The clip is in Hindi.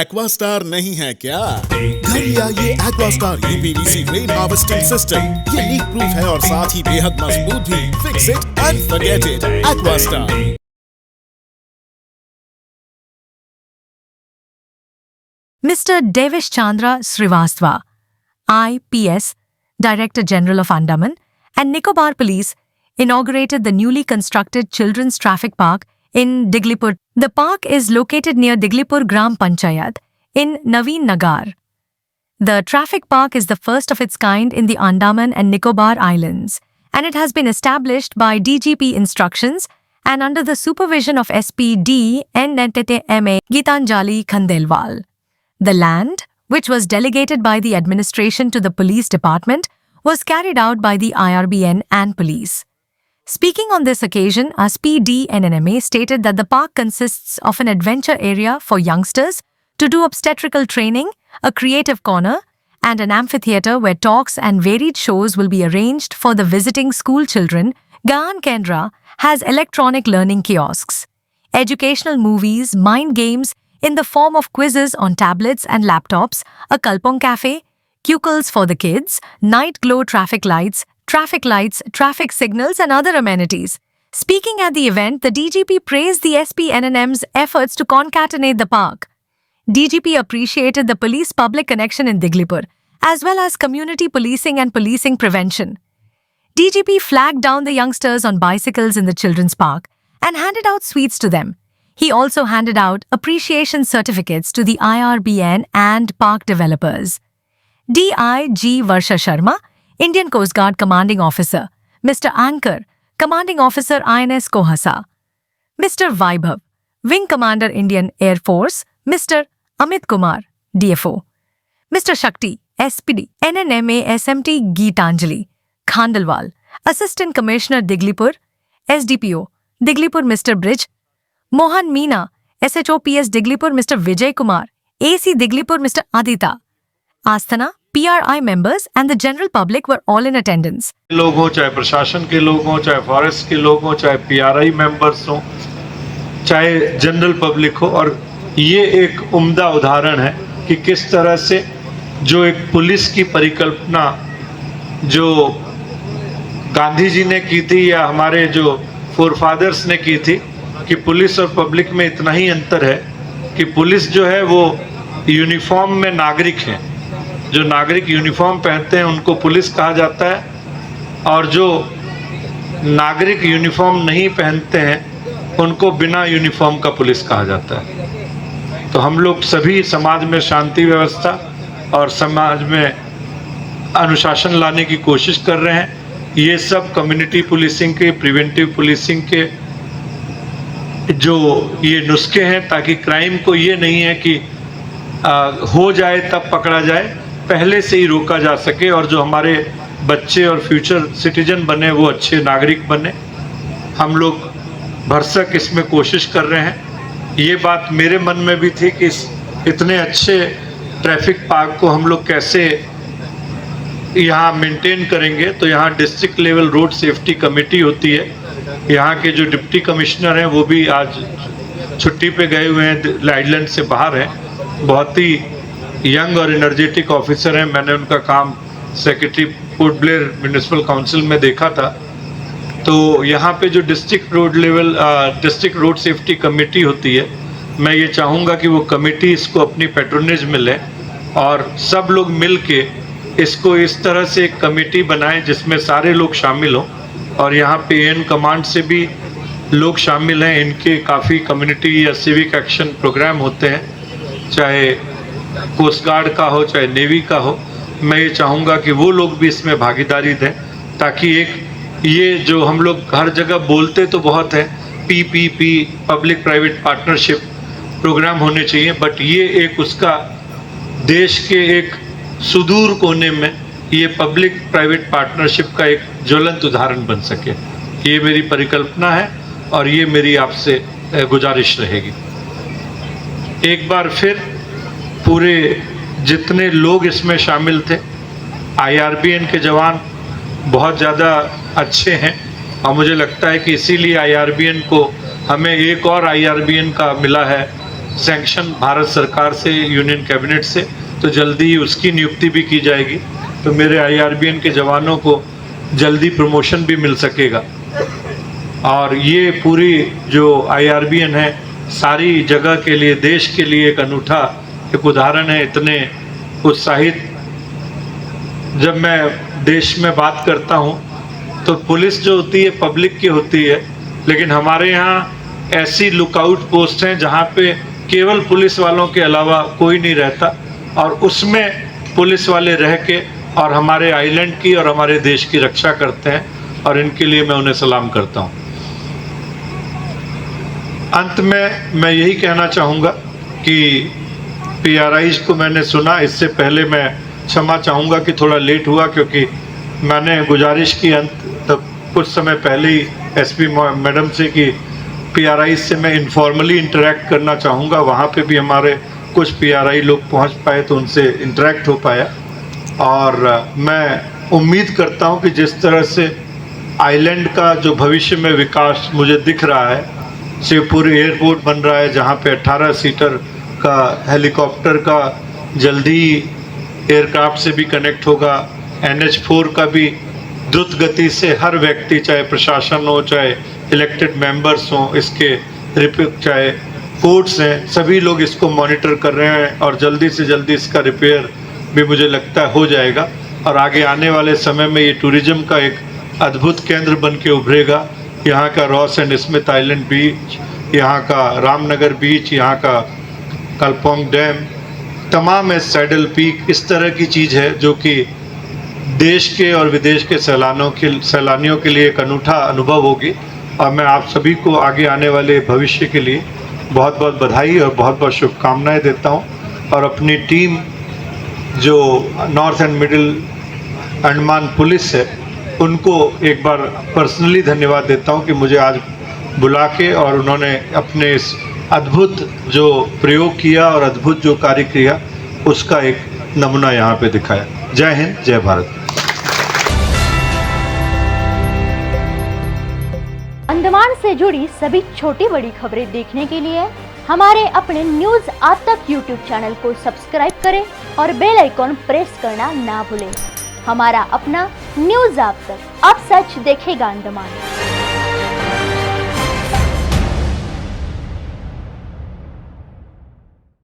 एक्वास्टार नहीं है क्या? घर लिया ये Aquastar UPVC rain harvesting system. ये लीक प्रूफ है और साथ ही बेहद मजबूत भी। Fix it and forget it. Aquastar. Mr. Devish Chandra Srivastava, IPS, Director General of Andaman and Nicobar Police, inaugurated the newly constructed Children's Traffic Park in Diglipur. The park is located near Diglipur Gram Panchayat in Naveen Nagar. The traffic park is the first of its kind in the Andaman and Nicobar Islands, and it has been established by DGP instructions and under the supervision of SPD NNTTMA Gitanjali Khandelwal. The land, which was delegated by the administration to the police department, was carried out by the IRBN and police. Speaking on this occasion, SPD NNMA stated that the park consists of an adventure area for youngsters to do obstetrical training, a creative corner, and an amphitheater where talks and varied shows will be arranged for the visiting school children. Gaan Kendra has electronic learning kiosks, educational movies, mind games in the form of quizzes on tablets and laptops, a Kalpong cafe, cuckolds for the kids, night glow traffic lights, traffic signals and other amenities. Speaking at the event, the DGP praised the SPNNM's efforts to concatenate the park. DGP appreciated the police public connection in Diglipur, as well as community policing and policing prevention. DGP flagged down the youngsters on bicycles in the children's park and handed out sweets to them. He also handed out appreciation certificates to the IRBN and park developers. DIG Varsha Sharma, Indian Coast Guard Commanding Officer, Mr. Anchor, Commanding Officer INS Kohasa, Mr. Vaibhav, Wing Commander Indian Air Force, Mr. Amit Kumar, DFO, Mr. Shakti, SPD, NNMA SMT Gitanjali, Khandelwal, Assistant Commissioner Diglipur, SDPO, Diglipur Mr. Bridge, Mohan Meena, SHOPS Diglipur Mr. Vijay Kumar, AC Diglipur Mr. Adita, Asthana, PRI members and the general public were all in attendance. लोग हो, चाहे प्रशासन के लोग हो, चाहे फॉरेस्ट के लोग हो, चाहे PRI मेंबर्स हो, चाहे जनरल पब्लिक हो, और ये एक उम्दा उदाहरण है कि किस तरह से जो एक पुलिस की परिकल्पना जो गांधी जी ने की थी या हमारे जो फोरफादर्स ने की थी कि पुलिस और पब्लिक में इतना ही अंतर है कि पुलिस जो है वो यूनिफॉर्म में नागरिक हैं, जो नागरिक यूनिफॉर्म पहनते हैं उनको पुलिस कहा जाता है, और जो नागरिक यूनिफॉर्म नहीं पहनते हैं उनको बिना यूनिफॉर्म का पुलिस कहा जाता है। तो हम लोग सभी समाज में शांति व्यवस्था और समाज में अनुशासन लाने की कोशिश कर रहे हैं। ये सब कम्युनिटी पुलिसिंग के, प्रिवेंटिव पुलिसिंग के जो ये नुस्खे हैं, ताकि क्राइम को ये नहीं है कि हो जाए तब पकड़ा जाए, पहले से ही रोका जा सके और जो हमारे बच्चे और फ्यूचर सिटीजन बने वो अच्छे नागरिक बने। हम लोग भरसक इसमें कोशिश कर रहे हैं। ये बात मेरे मन में भी थी कि इतने अच्छे ट्रैफिक पार्क को हम लोग कैसे यहाँ मेंटेन करेंगे। तो यहाँ district level road safety committee होती है। यहाँ के जो डिप्टी कमिश्नर हैं वो भी आज छुट्टी पे गए हुए हैं, आइलैंड से बाहर हैं। बहुत ही यंग और एनर्जेटिक ऑफिसर हैं। मैंने उनका काम secretary port Blair municipal council में देखा था। तो यहाँ पे जो डिस्ट्रिक्ट रोड सेफ्टी कमेटी होती है, मैं ये चाहूँगा कि वो कमेटी इसको अपनी पैट्रोनेज में ले और सब लोग मिल के इसको इस तरह से एक कमेटी बनाएं जिसमें सारे लोग शामिल हों। और यहाँ पे एन कमांड से भी लोग शामिल हैं। इनके काफ़ी कम्युनिटी या सिविक एक्शन प्रोग्राम होते हैं, चाहे कोस्ट गार्ड का हो चाहे नेवी का हो। मैं ये चाहूँगा कि वो लोग भी इसमें भागीदारी दें, ताकि एक ये जो हम लोग हर जगह बोलते तो बहुत है PPP, public private partnership programme होने चाहिए, बट ये एक उसका देश के एक सुदूर कोने में ये पब्लिक प्राइवेट पार्टनरशिप का एक ज्वलंत उदाहरण बन सके। ये मेरी परिकल्पना है और ये मेरी आपसे गुजारिश रहेगी। एक बार फिर पूरे जितने लोग इसमें शामिल थे, IRBN के जवान बहुत ज़्यादा अच्छे हैं और मुझे लगता है कि इसीलिए IRBN को हमें एक और IRBN का मिला है सैंक्शन भारत सरकार से, यूनियन कैबिनेट से, तो जल्दी ही उसकी नियुक्ति भी की जाएगी। तो मेरे IRBN के जवानों को जल्दी प्रमोशन भी मिल सकेगा। और ये पूरी जो IRBN है सारी जगह के लिए, देश के लिए एक अनूठा एक उदाहरण है। इतने उत्साहित, जब मैं देश में बात करता हूँ तो पुलिस जो होती है पब्लिक की होती है, लेकिन हमारे यहाँ ऐसी लुकआउट पोस्ट हैं जहाँ पे केवल पुलिस वालों के अलावा कोई नहीं रहता, और उसमें पुलिस वाले रह के और हमारे आइलैंड की और हमारे देश की रक्षा करते हैं, और इनके लिए मैं उन्हें सलाम करता हूँ। अंत में मैं यही कहना चाहूँगा कि PRIs को मैंने सुना, इससे पहले मैं क्षमा चाहूँगा कि थोड़ा लेट हुआ, क्योंकि मैंने गुजारिश की तब कुछ समय पहले ही SP मैडम से कि PRIs से मैं इनफॉर्मली इंटरेक्ट करना चाहूँगा। वहाँ पे भी हमारे कुछ PRI लोग पहुँच पाए तो उनसे इंटरेक्ट हो पाया, और मैं उम्मीद करता हूँ कि जिस तरह से आइलैंड का जो भविष्य में विकास मुझे दिख रहा है, शिवपुर एयरपोर्ट बन रहा है जहाँ पे 18 सीटर का हेलीकॉप्टर का जल्दी एयरक्राफ्ट से भी कनेक्ट होगा, NH4 का भी द्रुत गति से हर व्यक्ति, चाहे प्रशासन हो, चाहे इलेक्टेड मेंबर्स हों, इसके चाहे कोर्ट्स हैं, सभी लोग इसको मॉनिटर कर रहे हैं, और जल्दी से जल्दी इसका रिपेयर भी मुझे लगता है हो जाएगा। और आगे आने वाले समय में ये टूरिज्म का एक अद्भुत केंद्र बन के उभरेगा। यहाँ का रॉस एंड स्मिथ आइलैंड बीच, यहाँ का रामनगर बीच, यहाँ का कल्पोंग डैम, तमाम है सैडल पीक, इस तरह की चीज़ है जो कि देश के और विदेश के सैलानियों के लिए एक अनूठा अनुभव होगी। और मैं आप सभी को आगे आने वाले भविष्य के लिए बहुत बहुत बधाई और बहुत बहुत शुभकामनाएं देता हूं, और अपनी टीम जो north and middle Andaman police है उनको एक बार पर्सनली धन्यवाद देता हूं कि मुझे आज बुला के और उन्होंने अपने इस अद्भुत जो प्रयोग किया और अद्भुत जो कार्य किया उसका एक नमूना यहाँ पे दिखाया। जय हिंद, जय भारत। अंडमान से जुड़ी सभी छोटी बड़ी खबरें देखने के लिए हमारे अपने न्यूज आज तक यूट्यूब चैनल को सब्सक्राइब करें और बेल आइकॉन प्रेस करना ना भूलें। हमारा अपना न्यूज आज तक, अब सच देखेगा अंडमान।